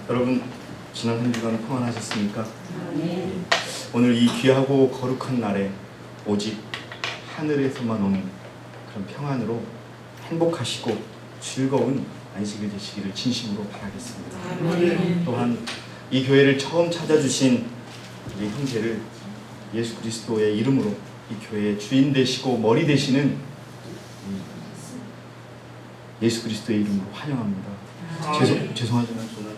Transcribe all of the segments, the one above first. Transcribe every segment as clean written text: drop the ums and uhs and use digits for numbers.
여러분 지난 한 주간 평안하셨습니까? 오늘 이 귀하고 거룩한 날에 오직 하늘에서만 오는 그런 평안으로 행복하시고 즐거운 안식일 되시기를 진심으로 바라겠습니다. 또한 이 교회를 처음 찾아주신 우리 형제를 예수 그리스도의 이름으로 이 교회의 주인 되시고 머리 되시는 예수 그리스도의 이름으로 환영합니다. 죄송하지만 저는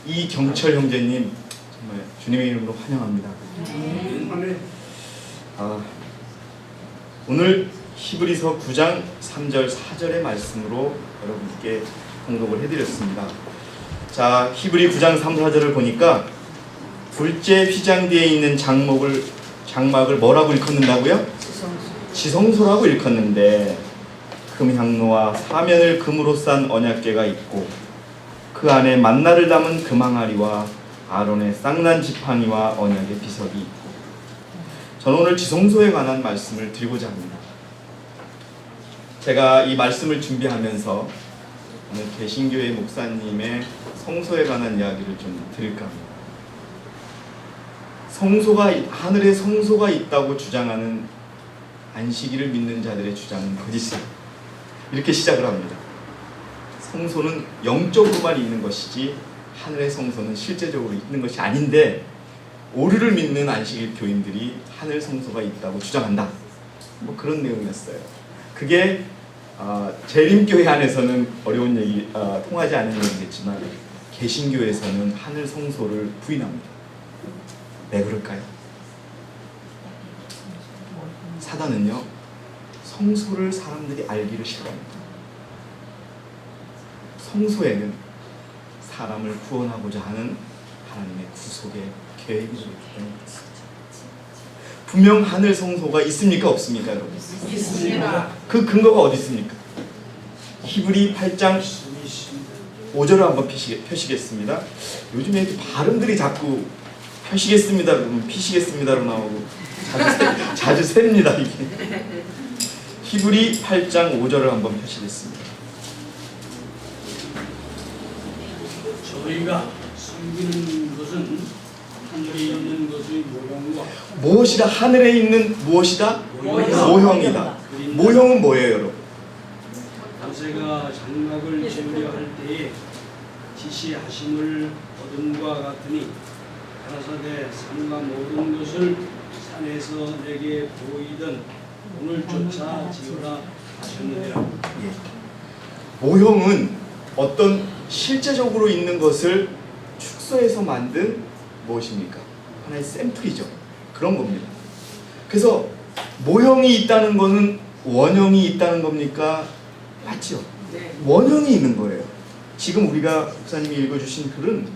이경철 형제님 정말 주님의 이름으로 환영합니다. 오늘 히브리서 9장 3절 4절의 말씀으로 여러분께 공독을 해드렸습니다. 자, 히브리 9장 3, 4절을 보니까 둘째 휘장 뒤에 있는 장막을 뭐라고 일컫는다고요? 지성소라고 일컫는데 금향로와 사면을 금으로 싼 언약궤가 있고 그 안에 만나를 담은 금항아리와 아론의 쌍난 지팡이와 언약의 비석이 있고. 저는 오늘 지성소에 관한 말씀을 드리고자 합니다. 제가 이 말씀을 준비하면서 오늘 개신교회 목사님의 성소에 관한 이야기를 좀 드릴까 합니다. 하늘에 성소가 있다고 주장하는 안식일을 믿는 자들의 주장은 거짓이다. 이렇게 시작을 합니다. 성소는 영적으로만 있는 것이지 하늘의 성소는 실제적으로 있는 것이 아닌데 오류를 믿는 안식일 교인들이 하늘 성소가 있다고 주장한다. 뭐 그런 내용이었어요. 그게 재림교회 안에서는 어려운 얘기, 통하지 않는 얘기겠지만 개신교에서는 하늘 성소를 부인합니다. 왜 그럴까요? 사단은요, 성소를 사람들이 알기를 싫어합니다. 성소에는 사람을 구원하고자 하는 하나님의 구속의 계획이 있기 때문입니다. 분명 하늘 성소가 있습니까? 없습니까? 여러분? 있습니다. 그 근거가 어디 있습니까? 히브리 8장 5절을 한번 펴시겠습니다. 요즘에 이렇게 발음들이 자꾸 펴시겠습니다 그러면 피시겠습니다로 나오고 자주 셉니다 이게. 히브리 8장 5절을 한번 펴시겠습니다. 저희가 섬기는 것은 하늘에 있는 것의 모형과 무엇이다? 하늘에 있는 무엇이다? 모형이다. 모형은 뭐예요, 여러분? 모세가 장막을 지으려 할 때에 지시하심을 얻음과 같으니 가라사대 산과 모든 것을 산에서 내게 보이던 오늘조차 지으라 하셨느니라. 모형은 어떤 실제적으로 있는 것을 축소해서 만든 무엇입니까? 하나의 샘플이죠. 그런 겁니다. 그래서 모형이 있다는 것은 원형이 있다는 겁니까? 맞죠? 원형이 있는 거예요. 지금 우리가 목사님이 읽어주신 글은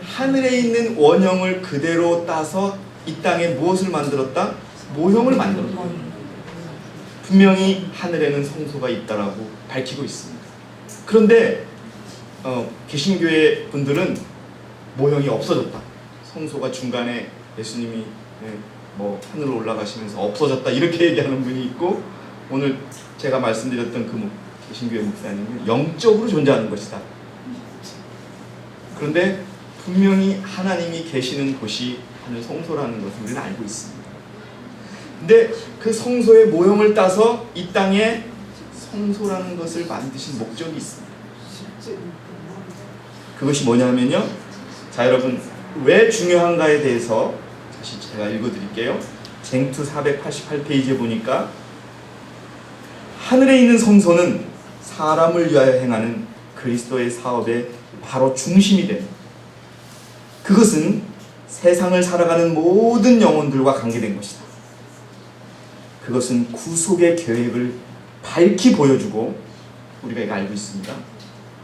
하늘에 있는 원형을 그대로 따서 이 땅에 무엇을 만들었다? 모형을 만들었다. 분명히 하늘에는 성소가 있다라고 밝히고 있습니다. 그런데 개신교회 분들은 모형이 없어졌다. 성소가 중간에 예수님이 하늘로 올라가시면서 없어졌다 이렇게 얘기하는 분이 있고, 오늘 제가 말씀드렸던 그 개신교회 목사님은 영적으로 존재하는 것이다. 그런데 분명히 하나님이 계시는 곳이 하늘 성소라는 것을 우리는 알고 있습니다. 근데 그 성소의 모형을 따서 이 땅에 성소라는 것을 만드신 목적이 있습니다. 그것이 뭐냐면요, 자 여러분, 왜 중요한가에 대해서 다시 제가 읽어드릴게요. 쟁투 488페이지에 보니까 하늘에 있는 성소는 사람을 위하여 행하는 그리스도의 사업의 바로 중심이 됩니다. 그것은 세상을 살아가는 모든 영혼들과 관계된 것이다. 그것은 구속의 계획을 밝히 보여주고, 우리가 이거 알고 있습니다.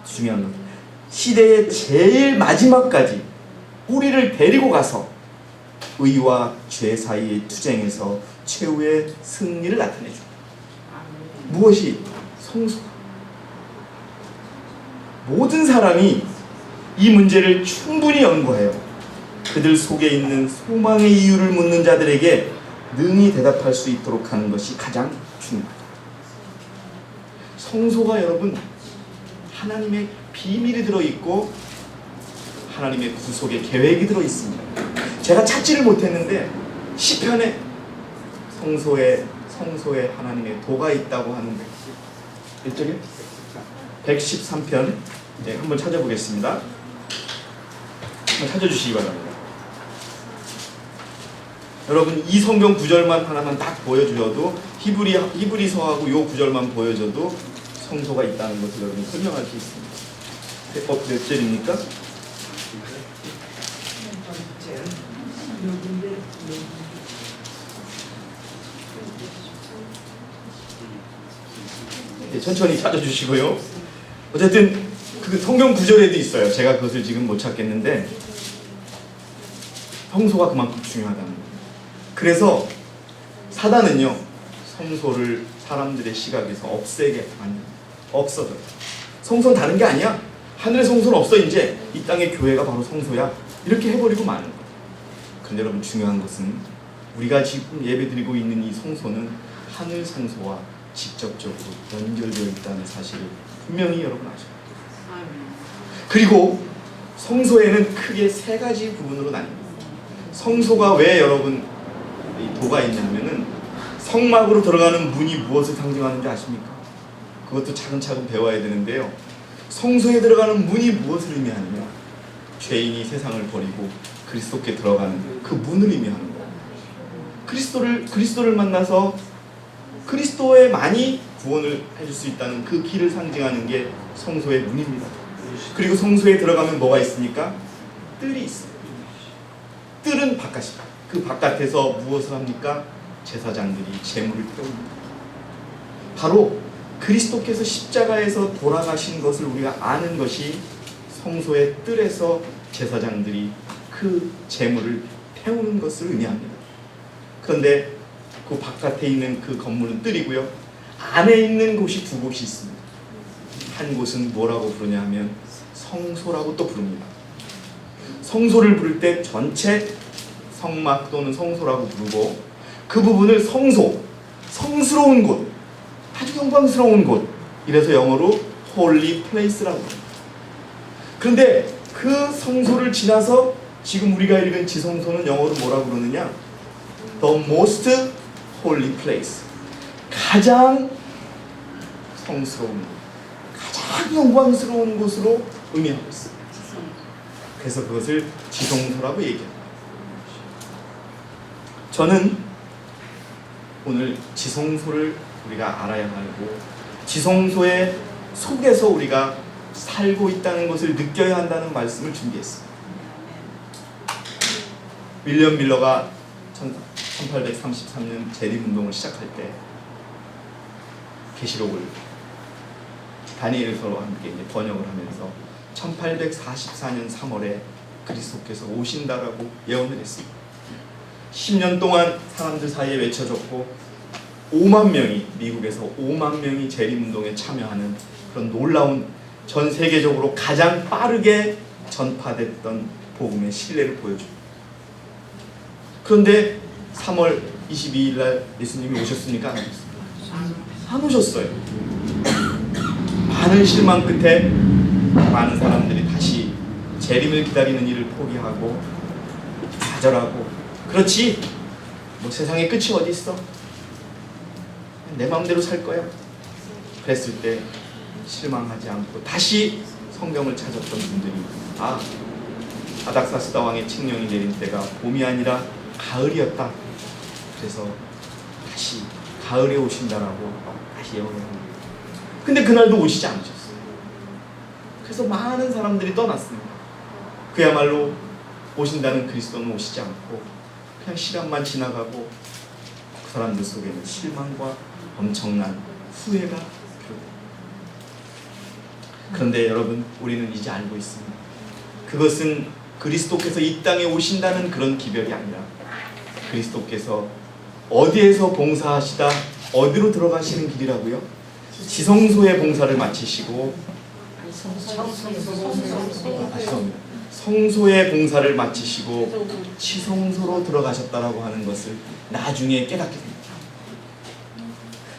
중요한 것, 시대의 제일 마지막까지 우리를 데리고 가서 의와 죄 사이의 투쟁에서 최후의 승리를 나타내줍니다. 무엇이? 성소. 모든 사람이 이 문제를 충분히 연구해요. 그들 속에 있는 소망의 이유를 묻는 자들에게 능히 대답할 수 있도록 하는 것이 가장 중요합니다. 성소가 여러분 하나님의 비밀이 들어있고 하나님의 구속의 계획이 들어있습니다. 제가 찾지를 못했는데 시편에 성소에 하나님의 도가 있다고 하는데 1절이요? 113편 한번 찾아보겠습니다. 한번 찾아주시기 바랍니다. 여러분 이 성경 구절만 하나만 딱 보여주어도 히브리서하고 요 구절만 보여줘도 성소가 있다는 것을 여러분 설명할 수 있습니다. 몇 절입니까? 네, 천천히 찾아주시고요. 어쨌든 그 성경 구절에도 있어요. 제가 그것을 지금 못 찾겠는데 성소가 그만큼 중요하다는 거예요. 그래서 사단은요 성소를 사람들의 시각에서 없애게 만듭니다. 없어져요. 성소는 다른 게 아니야. 하늘의 성소는 없어. 이제 이 땅의 교회가 바로 성소야. 이렇게 해버리고 마는 거예요. 그런데 여러분 중요한 것은 우리가 지금 예배드리고 있는 이 성소는 하늘 성소와 직접적으로 연결되어 있다는 사실을 분명히 여러분 아셔야 돼요. 그리고 성소에는 크게 세 가지 부분으로 나뉩니다. 성소가 왜 여러분 이 도가 있냐면은 성막으로 들어가는 문이 무엇을 상징하는지 아십니까? 그것도 차근차근 배워야 되는데요. 성소에 들어가는 문이 무엇을 의미하느냐? 죄인이 세상을 버리고 그리스도께 들어가는 그 문을 의미하는 거예요. 그리스도를 만나서 그리스도에만이 구원을 해줄 수 있다는 그 길을 상징하는 게 성소의 문입니다. 그리고 성소에 들어가면 뭐가 있습니까? 뜰이 있어요. 뜰은 바깥이다. 그 바깥에서 무엇을 합니까? 제사장들이 제물을 태웁니다. 바로 그리스도께서 십자가에서 돌아가신 것을 우리가 아는 것이 성소의 뜰에서 제사장들이 그 제물을 태우는 것을 의미합니다. 그런데 그 바깥에 있는 그 건물은 뜰이고요. 안에 있는 곳이 두 곳이 있습니다. 한 곳은 뭐라고 부르냐 하면 성소라고 또 부릅니다. 성소를 부를 때 전체 성막 또는 성소라고 부르고 그 부분을 성스러운 곳, 아주 영광스러운 곳, 이래서 영어로 holy place라고 합니다. 그런데 그 성소를 지나서 지금 우리가 읽은 지성소는 영어로 뭐라고 그러느냐? The most holy place. 가장 성스러운 곳, 가장 영광스러운 곳으로 의미하고 있습니다. 그래서 그것을 지성소라고 얘기합니다. 저는 오늘 지성소를 우리가 알아야 하고 지성소의 속에서 우리가 살고 있다는 것을 느껴야 한다는 말씀을 준비했습니다. 윌리엄 밀러가 1833년 재림운동을 시작할 때 계시록을 다니엘서와 함께 이제 번역을 하면서 1844년 3월에 그리스도께서 오신다라고 예언을 했습니다. 10년 동안 사람들 사이에 외쳐졌고 5만 명이 미국에서 5만 명이 재림운동에 참여하는 그런 놀라운 전 세계적으로 가장 빠르게 전파됐던 복음의 신뢰를 보여줍니다. 그런데 3월 22일 날 예수님이 오셨습니까? 안 오셨습니까? 안 오셨어요. 많은 실망 끝에 많은 사람들이 다시 재림을 기다리는 일을 포기하고 좌절하고 그렇지 뭐 세상에 끝이 어디 있어? 내 마음대로 살 거야. 그랬을 때 실망하지 않고 다시 성경을 찾았던 분들이 아닥사스다 왕의 칙령이 내린 때가 봄이 아니라 가을이었다. 그래서 다시 가을에 오신다라고 다시 예언합니다. 근데 그날도 오시지 않으셨어요. 그래서 많은 사람들이 떠났습니다. 그야말로 오신다는 그리스도는 오시지 않고 그냥 시간만 지나가고 그 사람들 속에는 실망과 엄청난 후회가 필요합니다. 그런데 여러분 우리는 이제 알고 있습니다. 그것은 그리스도께서 이 땅에 오신다는 그런 기별이 아니라 그리스도께서 어디에서 봉사하시다 어디로 들어가시는 길이라고요? 지성소의 봉사를 마치시고 성소의 봉사를 마치시고 지성소로 들어가셨다라고 하는 것을 나중에 깨닫게 됩니다.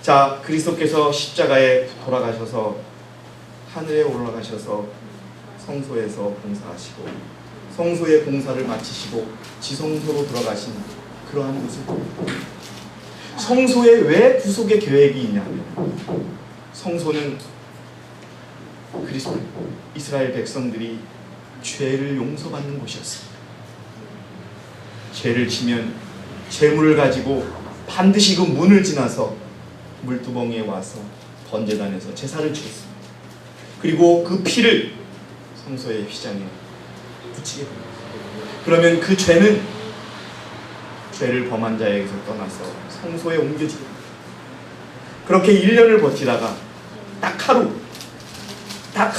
자, 그리스도께서 십자가에 돌아가셔서 하늘에 올라가셔서 성소에서 봉사하시고 성소의 봉사를 마치시고 지성소로 들어가신 그러한 모습. 성소에 왜 구속의 계획이 있냐면 성소는 그리스도 이스라엘 백성들이 죄를 용서받는 곳이었습니다. 죄를 지면 죄물을 가지고 반드시 그 문을 지나서 물두멍에 와서 번제단에서 제사를 지었습니다. 그리고 그 피를 성소의 휘장에 붙이게 됩니다. 그러면 그 죄는 죄를 범한 자에게서 떠나서 성소에 옮겨지게 됩니다. 그렇게 1년을 버티다가 딱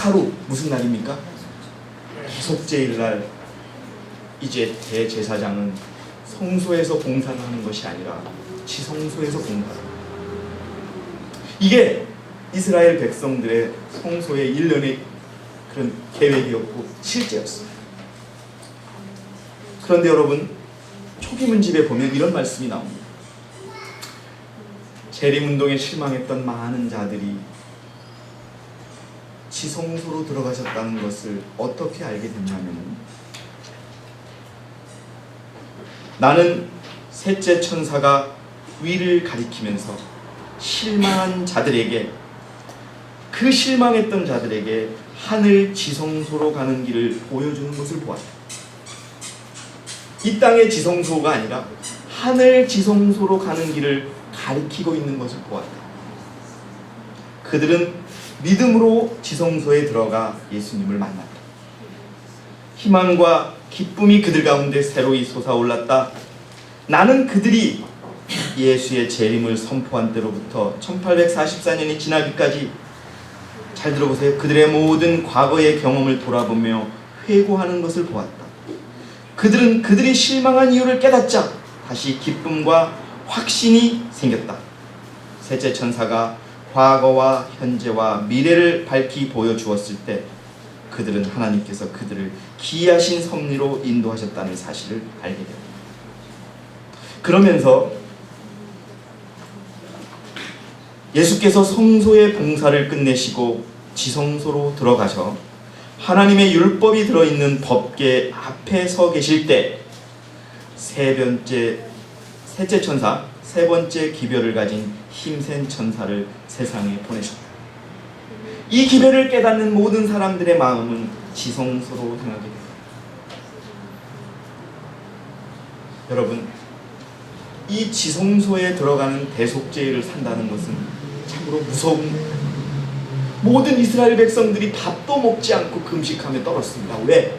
하루 무슨 날입니까? 대속죄일 날 이제 대제사장은 성소에서 봉사를 하는 것이 아니라 지성소에서 봉사를. 이게 이스라엘 백성들의 성소의 1년의 그런 계획이었고 실제였습니다. 그런데 여러분, 초기문집에 보면 이런 말씀이 나옵니다. 재림운동에 실망했던 많은 자들이 지성소로 들어가셨다는 것을 어떻게 알게 됐냐면, 나는 셋째 천사가 위를 가리키면서 실망한 자들에게, 그 실망했던 자들에게 하늘 지성소로 가는 길을 보여주는 것을 보았다. 이 땅의 지성소가 아니라 하늘 지성소로 가는 길을 가리키고 있는 것을 보았다. 그들은 믿음으로 지성소에 들어가 예수님을 만났다. 희망과 기쁨이 그들 가운데 새로이 솟아올랐다. 나는 그들이 예수의 재림을 선포한 때로부터 1844년이 지나기까지, 잘 들어보세요, 그들의 모든 과거의 경험을 돌아보며 회고하는 것을 보았다. 그들은 그들이 실망한 이유를 깨닫자 다시 기쁨과 확신이 생겼다. 셋째 천사가 과거와 현재와 미래를 밝히 보여주었을 때 그들은 하나님께서 그들을 기이하신 섭리로 인도하셨다는 사실을 알게 됩니다. 그러면서 예수께서 성소의 봉사를 끝내시고 지성소로 들어가셔 하나님의 율법이 들어있는 법궤 앞에 서 계실 때 셋째 천사, 세 번째 기별을 가진 힘센 천사를 세상에 보내셨다. 이 기별을 깨닫는 모든 사람들의 마음은 지성소로 향하게 됩니다. 여러분, 이 지성소에 들어가는 대속죄를 산다는 것은 참으로 무서운 일입니다. 모든 이스라엘 백성들이 밥도 먹지 않고 금식하며 떨었습니다. 왜?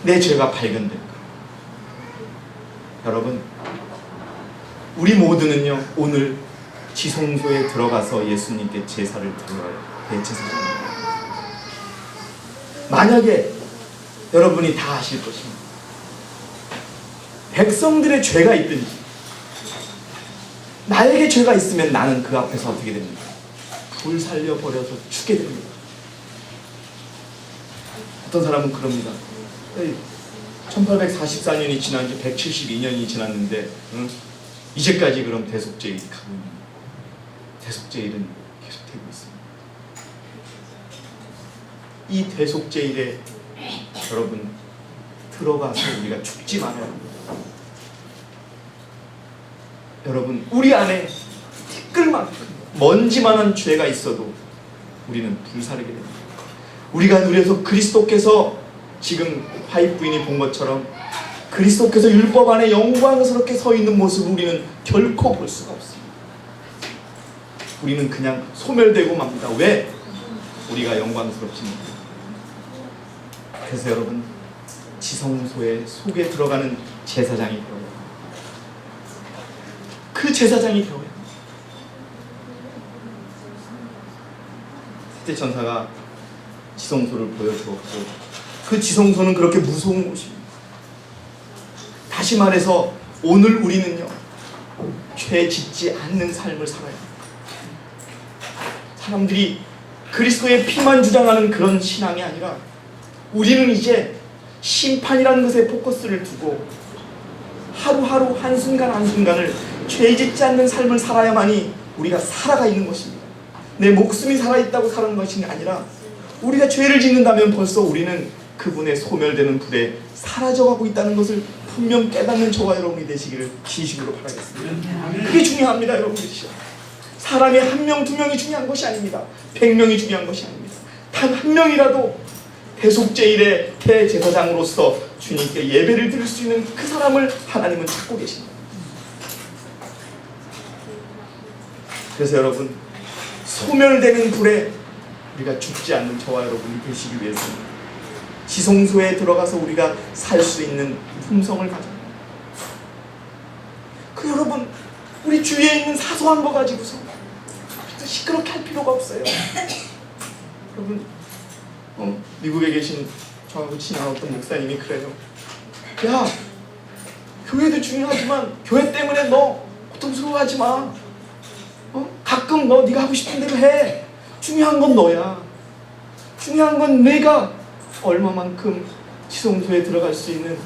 내 죄가 발견될까? 여러분, 우리 모두는요, 오늘 지성소에 들어가서 예수님께 제사를 드려요. 대제사장입니다. 만약에 여러분이 다 아실 것입니다. 백성들의 죄가 있든지 나에게 죄가 있으면 나는 그 앞에서 어떻게 됩니까? 불 살려버려서 죽게 됩니다. 어떤 사람은 그럽니다. 1844년이 지난 지 172년이 지났는데 이제까지 그럼 대속죄일이 가고 있는 거예요. 대속죄일은 계속되고 있습니다. 이 대속죄일에 여러분 들어가서 우리가 죽지 말아야 합니다. 여러분, 우리 안에 티끌만큼 먼지만한 죄가 있어도 우리는 불사르게 됩니다. 우리가 누려서 그리스도께서 지금 화입 부인이 본 것처럼 그리스도께서 율법 안에 영광스럽게 서 있는 모습을 우리는 결코 볼 수가 없습니다. 우리는 그냥 소멸되고 맙니다. 왜? 우리가 영광스럽지 못해요. 그래서 여러분, 지성소에 속에 들어가는 제사장이 되어야 합니다. 그 제사장이 되어야 합니다. 셋째 천사가 지성소를 보여주었고, 그 지성소는 그렇게 무서운 곳입니다. 다시 말해서 오늘 우리는요, 죄 짓지 않는 삶을 살아야 합니다. 사람들이 그리스도의 피만 주장하는 그런 신앙이 아니라 우리는 이제 심판이라는 것에 포커스를 두고 하루하루 한순간 한순간을 죄 짓지 않는 삶을 살아야만이 우리가 살아가 있는 것입니다. 내 목숨이 살아있다고 사는 것이 아니라 우리가 죄를 짓는다면 벌써 우리는 그분의 소멸되는 불에 사라져가고 있다는 것을 분명 깨닫는 저와 여러분이 되시기를 진심으로 바라겠습니다. 그게 중요합니다, 여러분들이시여. 사람이 한 명, 두 명이 중요한 것이 아닙니다. 100명이 중요한 것이 아닙니다. 단 한 명이라도 대속제일의 대제사장으로서 주님께 예배를 드릴 수 있는 그 사람을 하나님은 찾고 계십니다. 그래서 여러분, 소멸되는 불에 우리가 죽지 않는 저와 여러분이 되시기 위해서는 지성소에 들어가서 우리가 살 수 있는 품성을 가져요. 그 여러분, 우리 주위에 있는 사소한 거 가지고서 시끄럽게 할 필요가 없어요. 여러분, 미국에 계신 저하고 친한 어떤 목사님이 그래요. 야, 교회도 중요하지만 교회 때문에 너 고통스러워하지 마. 가끔 너 네가 하고 싶은 대로 해. 중요한 건 너야. 중요한 건 내가 얼마만큼 지성소에 들어갈 수 있는,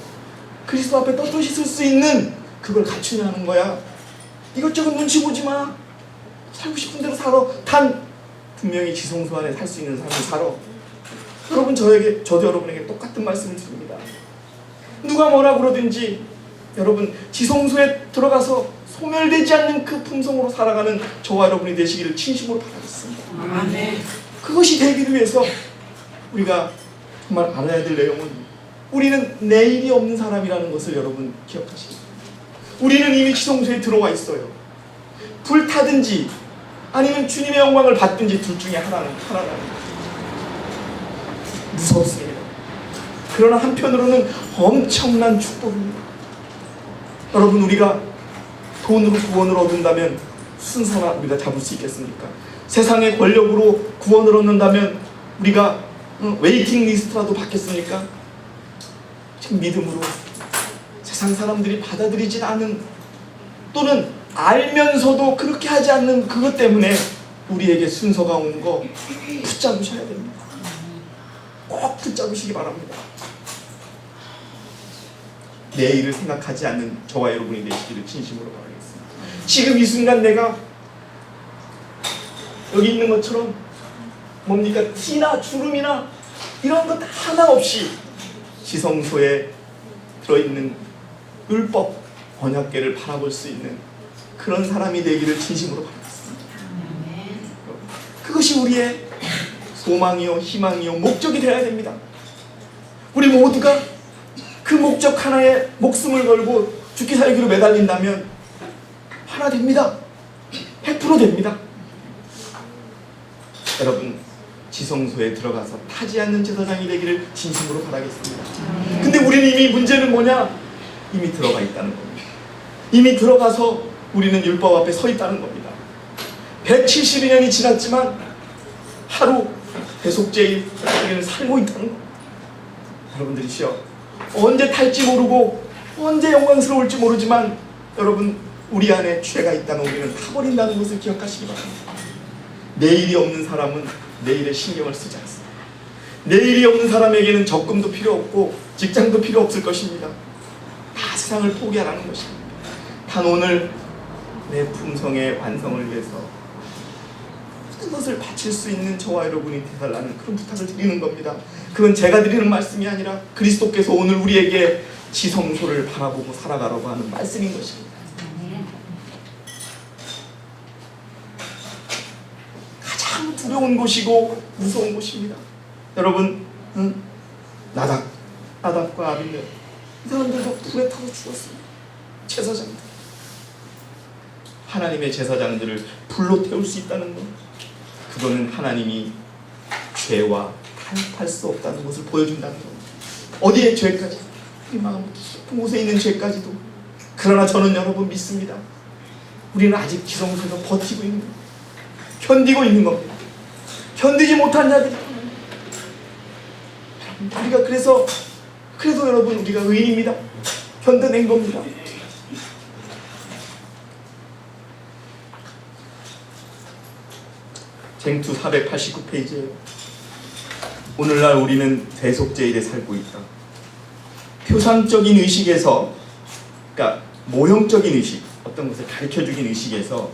그리스도 앞에 떳떳이 설 수 있는 그걸 갖추냐는 거야. 이것저것 눈치 보지 마. 살고 싶은 대로 살아. 단 분명히 지성소 안에 살 수 있는 삶을 살아. 여러분, 저도 여러분에게 똑같은 말씀을 드립니다. 누가 뭐라 그러든지 여러분, 지성소에 들어가서 소멸되지 않는 그 품성으로 살아가는 저와 여러분이 되시기를 진심으로 바라겠습니다. 아멘. 그것이 되기를 위해서 우리가 정말 알아야 될 내용은, 우리는 내일이 없는 사람이라는 것을 여러분 기억하시기 바랍니다. 우리는 이미 지성소에 들어와 있어요. 불타든지 아니면 주님의 영광을 받든지 둘 중에 하나는 무섭습니다. 그러나 한편으로는 엄청난 축복입니다. 여러분, 우리가 돈으로 구원을 얻는다면 순서나 우리가 잡을 수 있겠습니까? 세상의 권력으로 구원을 얻는다면 우리가 웨이팅 리스트라도 받겠습니까? 지금 믿음으로 세상 사람들이 받아들이지 않은, 또는 알면서도 그렇게 하지 않는 그것 때문에 우리에게 순서가 오는 거 붙잡으셔야 됩니다. 꼭 붙잡으시기 바랍니다. 내일을 생각하지 않는 저와 여러분이 되시기를 진심으로 바라겠습니다. 지금 이 순간 내가 여기 있는 것처럼 뭡니까? 티나 주름이나 이런 것 하나 없이 지성소에 들어있는 율법 언약궤를 바라볼 수 있는 그런 사람이 되기를 진심으로 바라겠습니다. 그것이 우리의 소망이요, 희망이요, 목적이 되어야 됩니다. 우리 모두가 그 목적 하나에 목숨을 걸고 죽기 살기로 매달린다면 하나 됩니다. 100% 됩니다. 여러분, 지성소에 들어가서 타지 않는 제사장이 되기를 진심으로 바라겠습니다. 근데 우리는 이미, 문제는 뭐냐? 이미 들어가 있다는 겁니다. 이미 들어가서 우리는 율법 앞에 서 있다는 겁니다. 172년이 지났지만 하루 대속제일 우리는 살고 있다는 겁니다. 여러분들이시여, 언제 탈지 모르고 언제 영광스러울지 모르지만 여러분, 우리 안에 죄가 있다면 우리는 타버린다는 것을 기억하시기 바랍니다. 내일이 없는 사람은 내일에 신경을 쓰지 않습니다. 내일이 없는 사람에게는 적금도 필요 없고 직장도 필요 없을 것입니다. 다 세상을 포기하라는 것입니다. 단 오늘 내 품성의 완성을 위해서 모든 것을 바칠 수 있는 저와 여러분이 되달라는 그런 부탁을 드리는 겁니다. 그건 제가 드리는 말씀이 아니라 그리스도께서 오늘 우리에게 지성소를 바라보고 살아가라고 하는 말씀인 것입니다. 가장 두려운 곳이고 무서운 곳입니다. 여러분, 나답과 아비멜, 이 사람들도 불에 타서 죽었습니다. 제사장들, 하나님의 제사장들을 불로 태울 수 있다는 것, 그거는 하나님이 죄와 타협할 수 없다는 것을 보여준다는 겁니다. 어디에 죄까지, 우리 마음 깊은 곳에 있는 죄까지도. 그러나 저는 여러분 믿습니다. 우리는 아직 지성소에서 버티고 있는 겁니다. 견디고 있는 겁니다. 견디지 못한 자들이, 우리가 그래도 여러분, 우리가 의인입니다. 견뎌낸 겁니다. 쟁투 489페이지에요. 오늘날 우리는 대속제일에 살고 있다. 표상적인 의식에서, 그러니까 모형적인 의식, 어떤 것을 가르쳐주긴 의식에서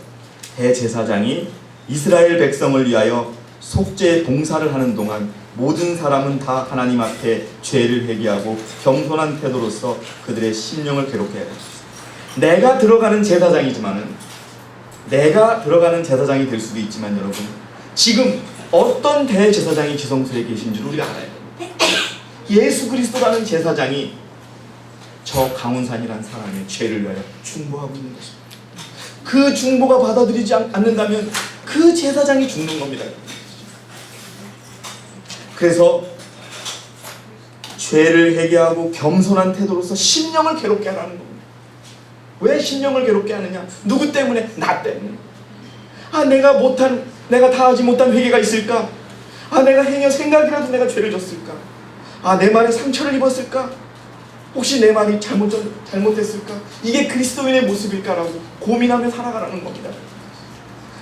대제사장이 이스라엘 백성을 위하여 속죄 봉사를 하는 동안 모든 사람은 다 하나님 앞에 죄를 회개하고 겸손한 태도로서 그들의 심령을 괴롭게 해야 됩니다. 내가 들어가는 제사장이 될 수도 있지만 여러분, 지금 어떤 대제사장이 지성소에 계신 줄 우리가 알아야 됩니다. 예수 그리스도라는 제사장이 저 강훈산이라는 사람의 죄를 위하여 중보하고 있는 것입니다. 그 중보가 받아들이지 않는다면 그 제사장이 죽는 겁니다. 그래서 죄를 회개하고 겸손한 태도로서 심령을 괴롭게 하라는 겁니다. 왜 심령을 괴롭게 하느냐? 누구 때문에? 나 때문에. 내가 다 하지 못한 회개가 있을까? 내가 행여 생각이라도 내가 죄를 졌을까? 내 말에 상처를 입었을까? 혹시 내 말이 잘못됐을까? 이게 그리스도인의 모습일까라고 고민하며 살아가라는 겁니다.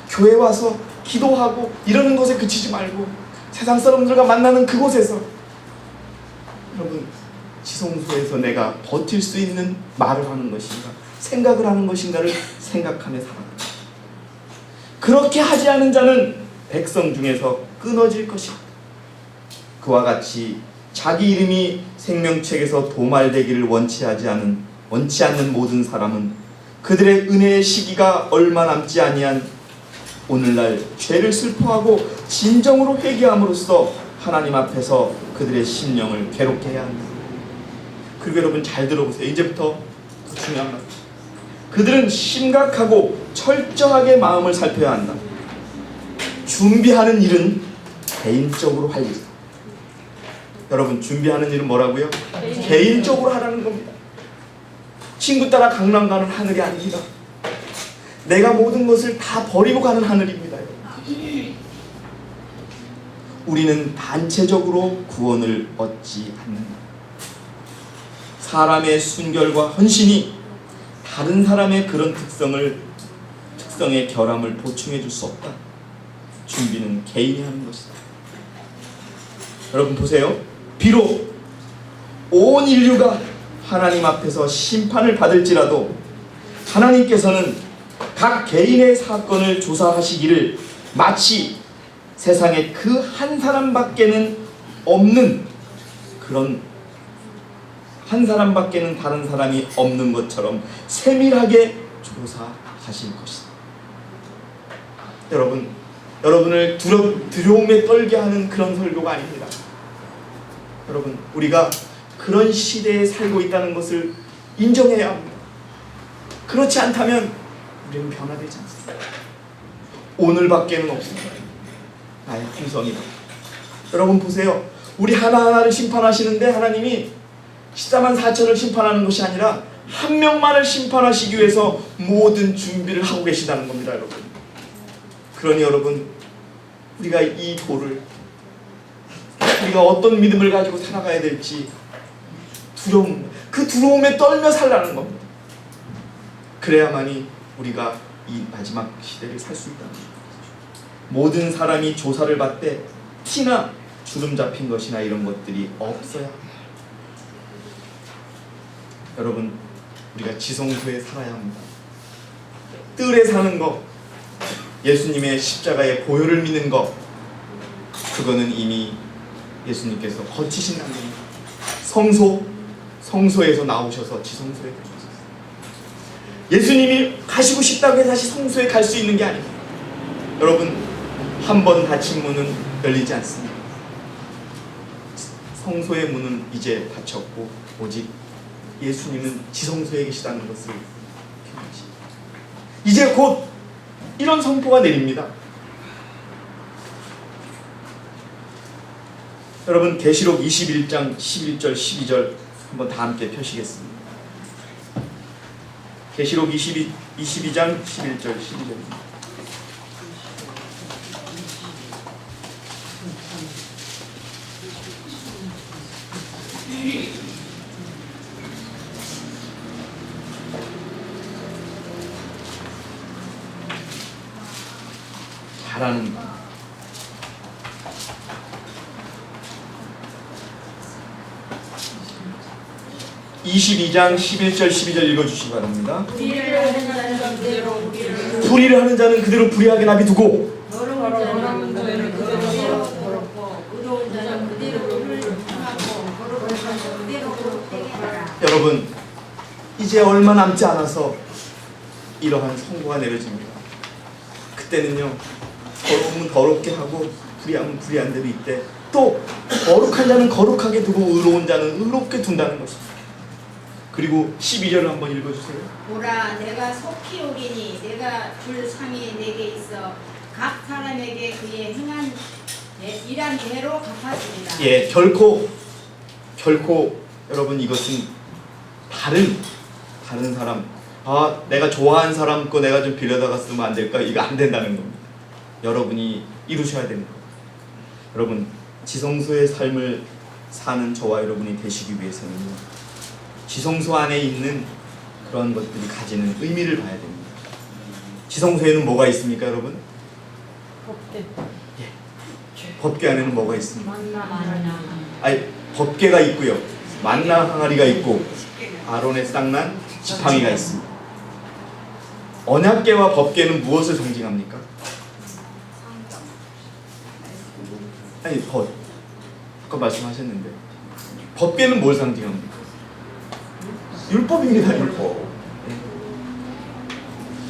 교회 와서 기도하고 이러는 것에 그치지 말고 세상 사람들과 만나는 그곳에서 여러분, 지성소에서 내가 버틸 수 있는 말을 하는 것인가, 생각을 하는 것인가를 생각하며 살아가라. 그렇게 하지 않은 자는 백성 중에서 끊어질 것이다. 그와 같이 자기 이름이 생명책에서 도말되기를 원치 않는 모든 사람은 그들의 은혜의 시기가 얼마 남지 아니한 오늘날 죄를 슬퍼하고 진정으로 회개함으로써 하나님 앞에서 그들의 심령을 괴롭게 해야 한다. 그리고 여러분 잘 들어보세요. 이제부터 더 중요한 말. 그들은 심각하고 철저하게 마음을 살펴야 한다. 준비하는 일은 개인적으로 할 일이다. 여러분, 준비하는 일은 뭐라고요? 개인적으로 하라는 겁니다. 친구 따라 강남 가는 하늘이 아닙니다. 내가 모든 것을 다 버리고 가는 하늘입니다. 우리는 단체적으로 구원을 얻지 않는다. 사람의 순결과 헌신이 다른 사람의 그런 특성의 결함을 보충해 줄 수 없다. 준비는 개인이 하는 것이다. 여러분 보세요. 비록 온 인류가 하나님 앞에서 심판을 받을지라도 하나님께서는 각 개인의 사건을 조사하시기를 마치 세상에 그 한 사람밖에는 없는 그런 한 사람밖에는 다른 사람이 없는 것처럼 세밀하게 조사하실 것이다. 여러분을 두려움에 떨게 하는 그런 설교가 아닙니다. 여러분, 우리가 그런 시대에 살고 있다는 것을 인정해야 합니다. 그렇지 않다면 우리는 변화되지 않습니다. 오늘밖에는 없습니다. 나의 품성이다. 여러분 보세요. 우리 하나하나를 심판하시는데 하나님이 14만 4천을 심판하는 것이 아니라 한 명만을 심판하시기 위해서 모든 준비를 하고 계시다는 겁니다. 여러분. 그러니 여러분, 우리가 이 도를, 우리가 어떤 믿음을 가지고 살아가야 될지 그 두려움에 떨며 살라는 겁니다. 그래야만이 우리가 이 마지막 시대를 살 수 있다는 겁니다. 모든 사람이 조사를 받되 티나 주름 잡힌 것이나 이런 것들이 없어야 합니다. 여러분, 우리가 지성소에 살아야 합니다. 뜰에 사는 것, 예수님의 십자가의 보혈을 믿는 것, 그거는 이미 예수님께서 거치신다는 겁니다. 성소에서 나오셔서 지성소에 가셨어요. 예수님이 가시고 싶다고 해서 다시 성소에 갈 수 있는 게 아닙니다. 여러분, 한 번 닫힌 문은 열리지 않습니다. 성소의 문은 이제 닫혔고 오직 예수님은 지성소에 계시다는 것을 표현하십니다. 이제 곧 이런 선포가 내립니다. 여러분, 계시록 21장 11절 12절 한번 다 함께 펴시겠습니다. 계시록 22장 11절 12절입니다. 잘하는 것. 22장 11절 12절 읽어주시기 바랍니다. 불의를 하는 자는 그대로 불의하게 놔두고 여러분, 이제 얼마 남지 않아서 이러한 선고가 내려집니다. 그때는요, 더러우면 더럽게 하고 불의하면 불의한 대로 있대. 또 거룩한 자는 거룩하게 두고 의로운 자는 의롭게 둔다는 것입니다. 그리고 12절을 한번 읽어주세요. 보라, 내가 속히 오리니 내가 줄 상이 내게 있어 각 사람에게 그의 행한 일한 대로 갚아주리라. 예, 결코 여러분, 이것은 다른 사람, 내가 좋아하는 사람 거 내가 좀 빌려다가 쓰면 안 될까? 이거 안 된다는 겁니다. 여러분이 이루셔야 됩니다. 여러분, 지성소의 삶을 사는 저와 여러분이 되시기 위해서는 지성소 안에 있는 그런 것들이 가지는 의미를 봐야 됩니다. 지성소에는 뭐가 있습니까, 여러분? 법궤 안에는 뭐가 있습니까? 아니, 법궤가 있고요, 만나 항아리가 있고 아론의 쌍난 지팡이가 있습니다. 언약궤와 법궤는 무엇을 상징합니까? 아니, 아까 말씀하셨는데 법궤는 뭘 상징합니까? 율법입니다. 율법.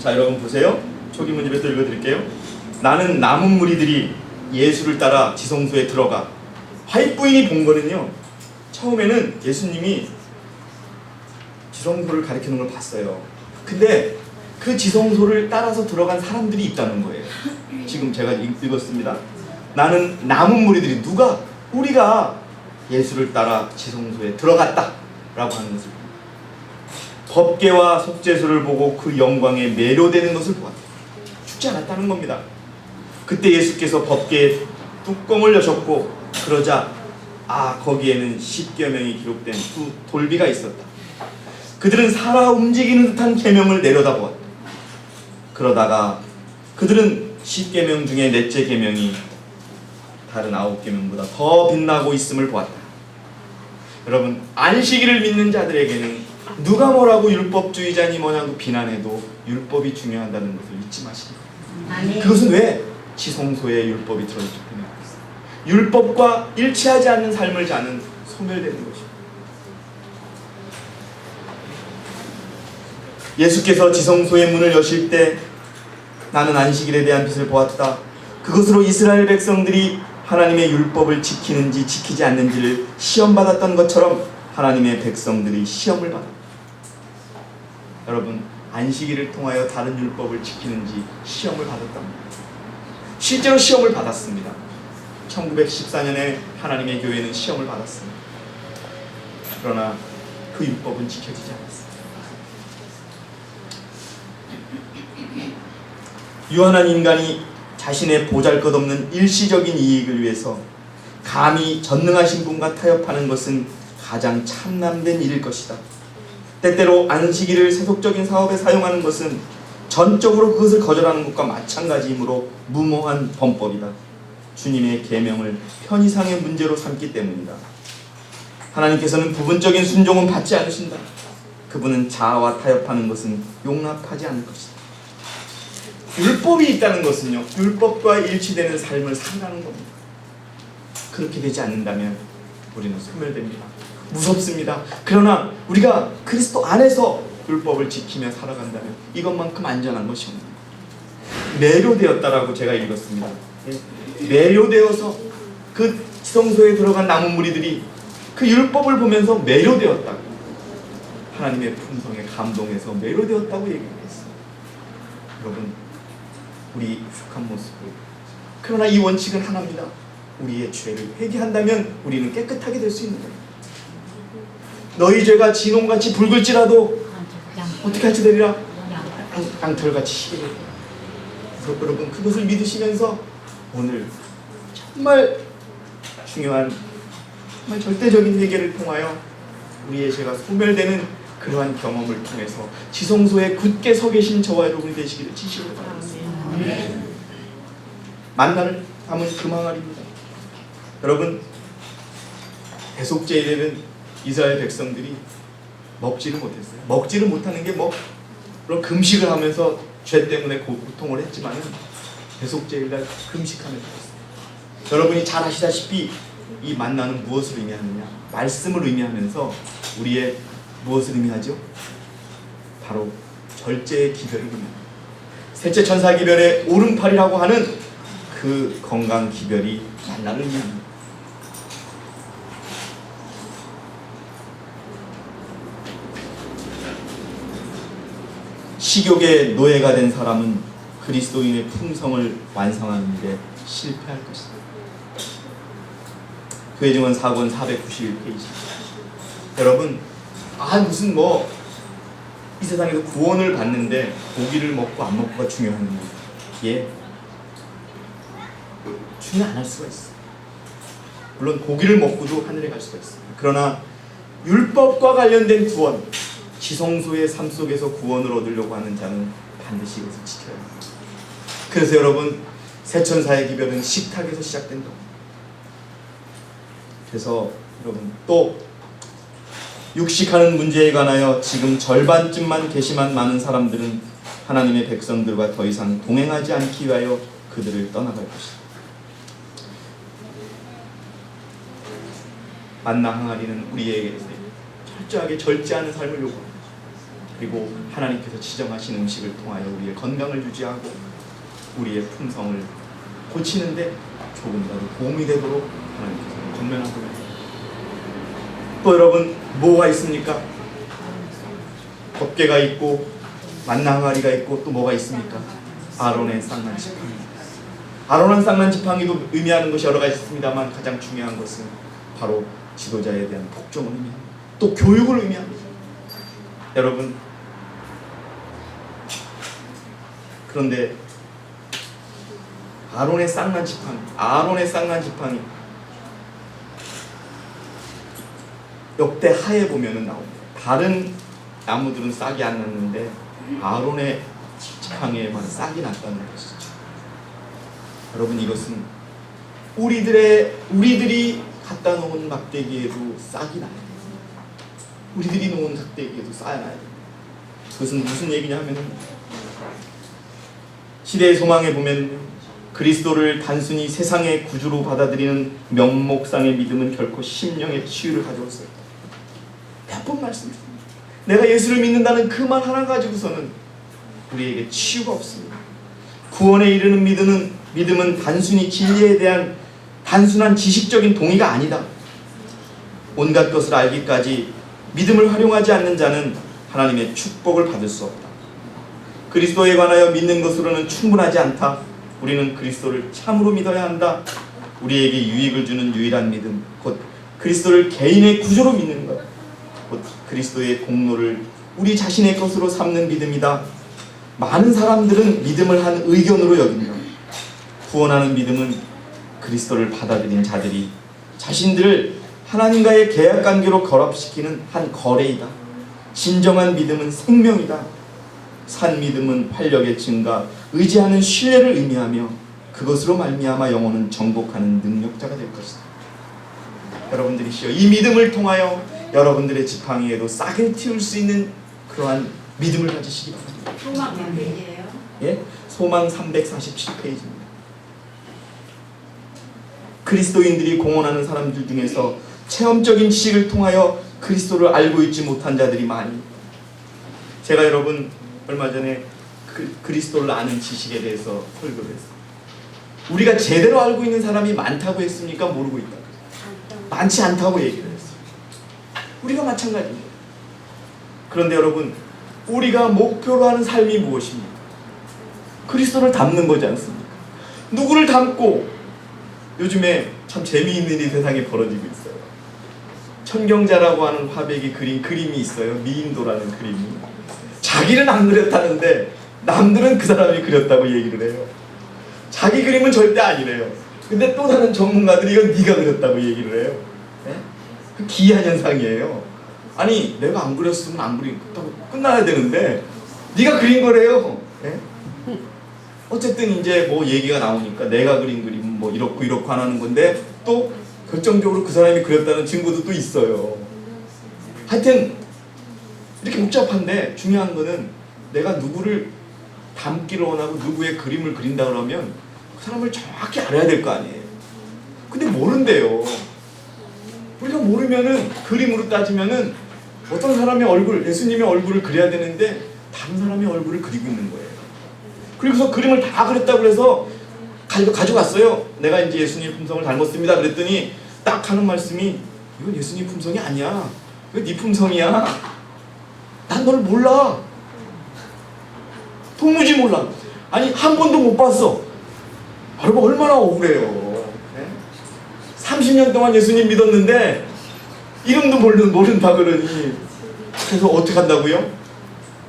자, 여러분 보세요. 초기 문제부터 읽어드릴게요. 나는 남은 무리들이 예수를 따라 지성소에 들어가. 화입부인이 본 거는요, 처음에는 예수님이 지성소를 가리키는 걸 봤어요. 근데 그 지성소를 따라서 들어간 사람들이 있다는 거예요. 지금 제가 읽었습니다. 나는 남은 무리들이, 우리가 예수를 따라 지성소에 들어갔다 라고 하는 것을, 법궤와 속죄소를 보고 그 영광에 매료되는 것을 보았다. 죽지 않았다는 겁니다. 그때 예수께서 법궤의 뚜껑을 여셨고, 그러자 거기에는 10계명이 기록된 두 돌비가 있었다. 그들은 살아 움직이는 듯한 계명을 내려다보았다. 그러다가 그들은 10계명 중에 넷째 계명이 다른 9계명보다 더 빛나고 있음을 보았다. 여러분, 안식일을 믿는 자들에게는 누가 뭐라고 율법주의자니 뭐냐고 비난해도 율법이 중요하다는 것을 잊지 마시기 바랍니다. 그것은 왜? 지성소에 율법이 들어있기 때문에 그렇습니다. 율법과 일치하지 않는 삶을 사는 소멸되는 것입니다. 예수께서 지성소의 문을 여실 때 나는 안식일에 대한 빛을 보았다. 그것으로 이스라엘 백성들이 하나님의 율법을 지키는지 지키지 않는지를 시험받았던 것처럼 하나님의 백성들이 시험을 받았다. 여러분, 안식일을 통하여 다른 율법을 지키는지 시험을 받았답니다. 실제로 시험을 받았습니다. 1914년에 하나님의 교회는 시험을 받았습니다. 그러나 그 율법은 지켜지지 않았습니다. 유한한 인간이 자신의 보잘것없는 일시적인 이익을 위해서 감히 전능하신 분과 타협하는 것은 가장 참남된 일일 것이다. 때때로 안식일을 세속적인 사업에 사용하는 것은 전적으로 그것을 거절하는 것과 마찬가지이므로 무모한 범법이다. 주님의 계명을 편의상의 문제로 삼기 때문이다. 하나님께서는 부분적인 순종은 받지 않으신다. 그분은 자아와 타협하는 것은 용납하지 않을 것이다. 율법이 있다는 것은요, 율법과 일치되는 삶을 산다는 겁니다. 그렇게 되지 않는다면 우리는 소멸됩니다. 무섭습니다. 그러나 우리가 그리스도 안에서 율법을 지키며 살아간다면 이것만큼 안전한 것이 없습니다. 매료되었다라고 제가 읽었습니다. 매료되어서 그 지성소에 들어간 남은 무리들이 그 율법을 보면서 매료되었다고, 하나님의 품성에 감동해서 매료되었다고 얘기했어요. 여러분, 우리 익숙한 모습을, 그러나 이 원칙은 하나입니다. 우리의 죄를 회개한다면 우리는 깨끗하게 될 수 있는 거예요. 너희 죄가 진홍같이 붉을지라도 어떻게 할지 되리라? 양털같이 시게 되리라. 그래서 여러분, 그것을 믿으시면서 오늘 정말 중요한, 정말 절대적인 회개를 통하여 우리의 죄가 소멸되는 그러한 경험을 통해서 지성소에 굳게 서 계신 저와 여러분이 되시기를 지시로 바랍니다. 만나를 담은 그 망할입니다. 여러분, 대속죄일에는 이스라엘 백성들이 먹지를 못했어요. 먹지를 못하는 게 물론 금식을 하면서 죄 때문에 고통을 했지만은 대속죄일날 금식하며 죽었어요. 여러분이 잘 아시다시피 이 만나는 무엇을 의미하느냐? 말씀을 의미하면서 우리의 무엇을 의미하죠? 바로 절제의 기별을 의미합니다. 셋째 천사 기별의 오른팔이라고 하는 그 건강 기별이 만나를 의미합니다. 식욕의 노예가 된 사람은 그리스도인의 품성을 완성하는 데 실패할 것이다. 교회증언 4권 491페이지. 여러분, 무슨 이 세상에서 구원을 받는데 고기를 먹고 안 먹고가 중요한 게 중요 안 할 수가 있어. 물론 고기를 먹고도 하늘에 갈 수가 있어. 그러나 율법과 관련된 구원, 지성소의 삶 속에서 구원을 얻으려고 하는 자는 반드시 이것을 지켜야 합니다. 그래서 여러분, 세천사의 기별은 식탁에서 시작된다. 그래서 여러분, 또 육식하는 문제에 관하여 지금 절반쯤만 개심한 많은 사람들은 하나님의 백성들과 더 이상 동행하지 않기 위하여 그들을 떠나갈 것이다. 만나 항아리는 우리에게 철저하게 절제하는 삶을 요구합니다. 그리고 하나님께서 지정하신 음식을 통하여 우리의 건강을 유지하고 우리의 품성을 고치는데 조금이라도 도움이 되도록 하나님께서 권면하고 있습니다. 또 여러분, 뭐가 있습니까? 덮개가 있고 만나 항아리가 있고 또 뭐가 있습니까? 아론의 쌍난 지팡이. 아론의 쌍난 지팡이도 의미하는 것이 여러 가지 있습니다만 가장 중요한 것은 바로 지도자에 대한 복종을 의미합니다. 또 교육을 의미합니다. 여러분, 그런데 아론의 쌍난 지팡이 역대 하에 보면은 나옵니다. 다른 나무들은 싹이 안 났는데 아론의 지팡이에만 싹이 났다는 것이죠. 여러분, 이것은 우리들이 갖다 놓은 막대기에도 싹이 나요. 우리들이 놓은 막대기에도 싹이 나요. 그것은 무슨 얘기냐 하면은 시대의 소망에 보면 그리스도를 단순히 세상의 구주로 받아들이는 명목상의 믿음은 결코 심령의 치유를 가져올 수 없다. 몇 번 말씀드립니다. 내가 예수를 믿는다는 그 말 하나 가지고서는 우리에게 치유가 없습니다. 구원에 이르는 믿음은 단순히 진리에 대한 단순한 지식적인 동의가 아니다. 온갖 것을 알기까지 믿음을 활용하지 않는 자는 하나님의 축복을 받을 수 없다. 그리스도에 관하여 믿는 것으로는 충분하지 않다. 우리는 그리스도를 참으로 믿어야 한다. 우리에게 유익을 주는 유일한 믿음, 곧 그리스도를 개인의 구조로 믿는 것, 곧 그리스도의 공로를 우리 자신의 것으로 삼는 믿음이다. 많은 사람들은 믿음을 한 의견으로 여깁니다. 구원하는 믿음은 그리스도를 받아들인 자들이 자신들을 하나님과의 계약관계로 결합시키는 한 거래이다. 진정한 믿음은 생명이다. 산 믿음은 활력의 증가, 의지하는 신뢰를 의미하며 그것으로 말미암아 영혼은 정복하는 능력자가 될 것이다. 여러분들이시여, 이 믿음을 통하여 여러분들의 지팡이에도 싹을 틔울 수 있는 그러한 믿음을 가지시기 바랍니다. 소망 몇 페이지예요? 예? 소망 347페이지입니다. 그리스도인들이 공언하는 사람들 중에서 체험적인 지식을 통하여 그리스도를 알고 있지 못한 자들이 많이 있다. 제가 여러분 얼마 전에 그리스도를 아는 지식에 대해서 설교를 했어요. 우리가 제대로 알고 있는 사람이 많다고 했습니까? 모르고 있다고 했어요. 많지 않다고 얘기를 했어요. 우리가 마찬가지입니다. 그런데 여러분, 우리가 목표로 하는 삶이 무엇입니까? 그리스도를 닮는 거지 않습니까? 누구를 닮고, 요즘에 참 재미있는 일이 세상에 벌어지고 있어요. 천경자라고 하는 화백이 그린 그림이 있어요. 미인도라는 그림이. 자기는 안 그렸다는데 남들은 그 사람이 그렸다고 얘기를 해요. 자기 그림은 절대 아니래요. 근데 또 다른 전문가들이 이건 네가 그렸다고 얘기를 해요. 네? 그 기이한 현상이에요. 아니, 내가 안 그렸으면 안 그렸다고 끝나야 되는데 네가 그린 거래요. 네? 어쨌든 이제 뭐 얘기가 나오니까 내가 그린 그림은 뭐 이렇고 이렇고 하는 건데 또 결정적으로 그 사람이 그렸다는 증거도 또 있어요. 하여튼 이렇게 복잡한데 중요한 거는 내가 누구를 닮기를 원하고 누구의 그림을 그린다 그러면 그 사람을 정확히 알아야 될 거 아니에요. 근데 모른대요. 우리가 모르면은, 그림으로 따지면은 어떤 사람의 얼굴, 예수님의 얼굴을 그려야 되는데 다른 사람의 얼굴을 그리고 있는 거예요. 그리고서 그림을 다 그렸다고 해서 가져갔어요. 내가 이제 예수님 품성을 닮았습니다. 그랬더니 딱 하는 말씀이 이건 예수님 품성이 아니야. 이거 네 품성이야. 난 널 몰라. 도무지 몰라. 아니 한 번도 못 봤어. 여러분 얼마나 억울해요. 네? 30년 동안 예수님 믿었는데 이름도 모른다 그러니 그래서 어떻게 한다고요?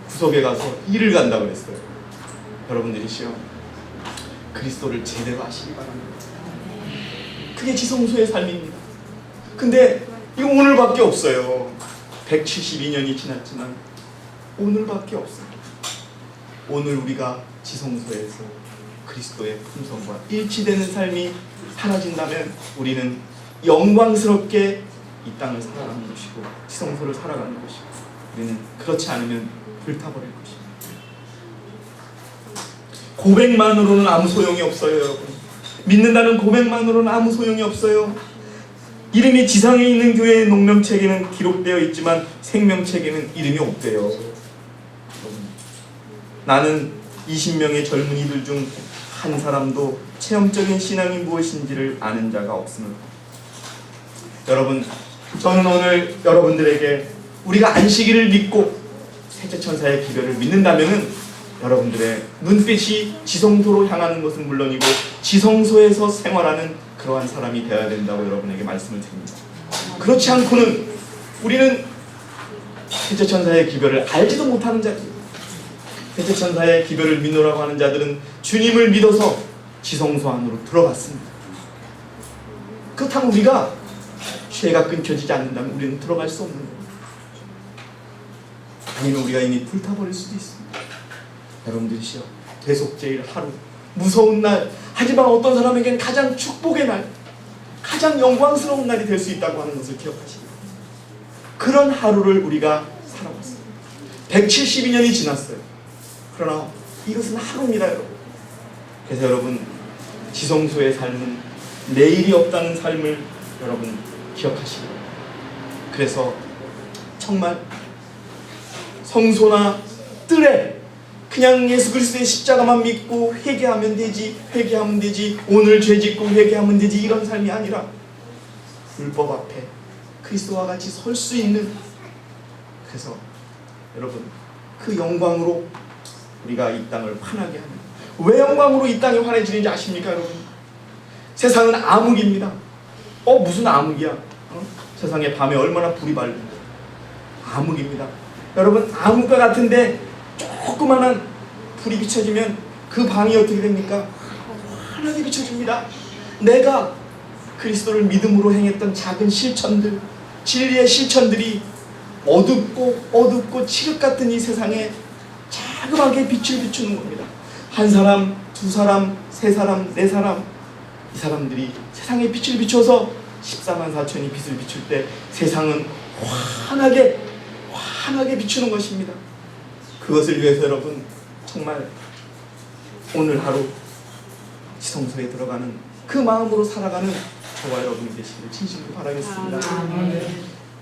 구석에 가서 일을 간다 그랬어요. 여러분들이시여 그리스도를 제대로 아시기 바랍니다. 그게 지성소의 삶입니다. 근데 이거 오늘밖에 없어요. 172년이 지났지만 오늘밖에 없어요. 오늘 우리가 지성소에서 그리스도의 품성과 일치되는 삶이 사라진다면 우리는 영광스럽게 이 땅을 살아가는 것이고 지성소를 살아가는 것이고 우리는 그렇지 않으면 불타버릴 것입니다. 고백만으로는 아무 소용이 없어요. 여러분 믿는다는 고백만으로는 아무 소용이 없어요. 이름이 지상에 있는 교회의 농명책에는 기록되어 있지만 생명책에는 이름이 없대요. 나는 20명의 젊은이들 중 한 사람도 체험적인 신앙이 무엇인지를 아는 자가 없습니다. 여러분 저는 오늘 여러분들에게 우리가 안식일을 믿고 셋째 천사의 기별을 믿는다면은 여러분들의 눈빛이 지성소로 향하는 것은 물론이고 지성소에서 생활하는 그러한 사람이 되어야 된다고 여러분에게 말씀을 드립니다. 그렇지 않고는 우리는 셋째 천사의 기별을 알지도 못하는 자들, 셋째 천사의 기별을 믿노라고 하는 자들은 주님을 믿어서 지성소 안으로 들어갔습니다. 그렇다면 우리가 죄가 끊겨지지 않는다면 우리는 들어갈 수 없는 겁니다. 아니면 우리가 이미 불타버릴 수도 있습니다. 여러분들이시여 대속제일 하루 무서운 날, 하지만 어떤 사람에게는 가장 축복의 날, 가장 영광스러운 날이 될 수 있다고 하는 것을 기억하시기 바랍니다. 그런 하루를 우리가 살아봤습니다. 172년이 지났어요. 그러나 이것은 하루입니다. 여러분. 그래서 여러분 지성소의 삶은 내일이 없다는 삶을 여러분 기억하시기 바랍니다. 그래서 정말 성소나 뜰에 그냥 예수 그리스도의 십자가만 믿고 회개하면 되지 오늘 죄 짓고 회개하면 되지 이런 삶이 아니라 율법 앞에 그리스도와 같이 설 수 있는, 그래서 여러분 그 영광으로 우리가 이 땅을 환하게 하는, 왜 영광으로 이 땅이 환해지는지 아십니까 여러분? 세상은 암흑입니다. 무슨 암흑이야? 세상에 밤에 얼마나 불이 밝은데 암흑입니다. 여러분 암흑과 같은데 조그만한 불이 비춰지면 그 방이 어떻게 됩니까? 환하게 비춰집니다. 내가 그리스도를 믿음으로 행했던 작은 실천들, 진리의 실천들이 어둡고 칠흑 같은 이 세상에 자그마하게 빛을 비추는 겁니다. 한 사람, 두 사람, 세 사람, 네 사람, 이 사람들이 세상에 빛을 비춰서 14만 4천이 빛을 비출 때 세상은 환하게 비추는 것입니다. 그것을 위해서 여러분 정말 오늘 하루 지성소에 들어가는 그 마음으로 살아가는 저와 여러분이 되시길 진심으로 바라겠습니다.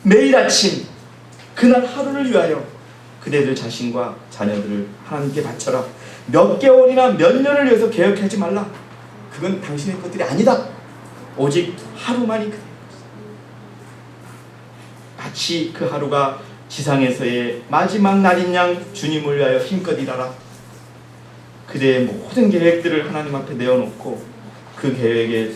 매일 아침 그날 하루를 위하여 그대들 자신과 자녀들을 하나님께 바쳐라. 몇 개월이나 몇 년을 위해서 계획하지 말라. 그건 당신의 것들이 아니다. 오직 하루만이 그대. 마치 그 하루가 지상에서의 마지막 날인 양 주님을 위하여 힘껏 일하라. 그대의 모든 계획들을 하나님 앞에 내어놓고 그 계획의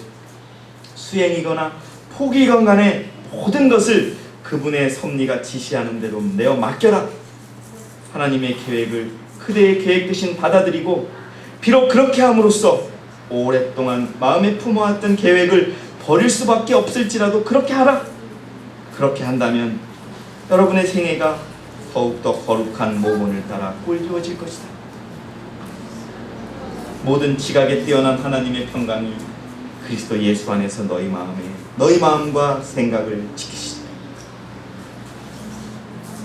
수행이거나 포기건 간에 모든 것을 그분의 섭리가 지시하는 대로 내어 맡겨라. 하나님의 계획을 그대의 계획 대신 받아들이고 비록 그렇게 함으로써 오랫동안 마음에 품어왔던 계획을 버릴 수밖에 없을지라도 그렇게 하라. 그렇게 한다면 여러분의 생애가 더욱더 거룩한 모본을 따라 꼴지워질 것이다. 모든 지각에 뛰어난 하나님의 평강이 그리스도 예수 안에서 너희 마음과 생각을 지키시다.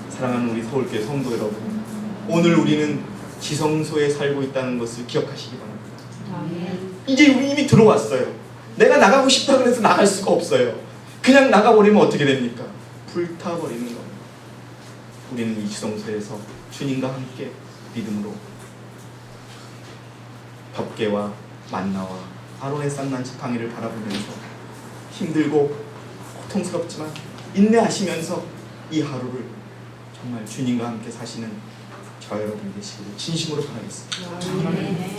사랑하는 우리 서울교회 성도 여러분, 오늘 우리는 지성소에 살고 있다는 것을 기억하시기 바랍니다. 이제 이미 들어왔어요. 내가 나가고 싶다 그래서 나갈 수가 없어요. 그냥 나가버리면 어떻게 됩니까? 불타버리는 겁니다. 우리는 이 지성소에서 주님과 함께 믿음으로 덮개와 만나와 아론의 쌍난치 강의를 바라보면서 힘들고 고통스럽지만 인내하시면서 이 하루를 정말 주님과 함께 사시는 저 여러분 되시기를 진심으로 바라겠습니다. 아멘.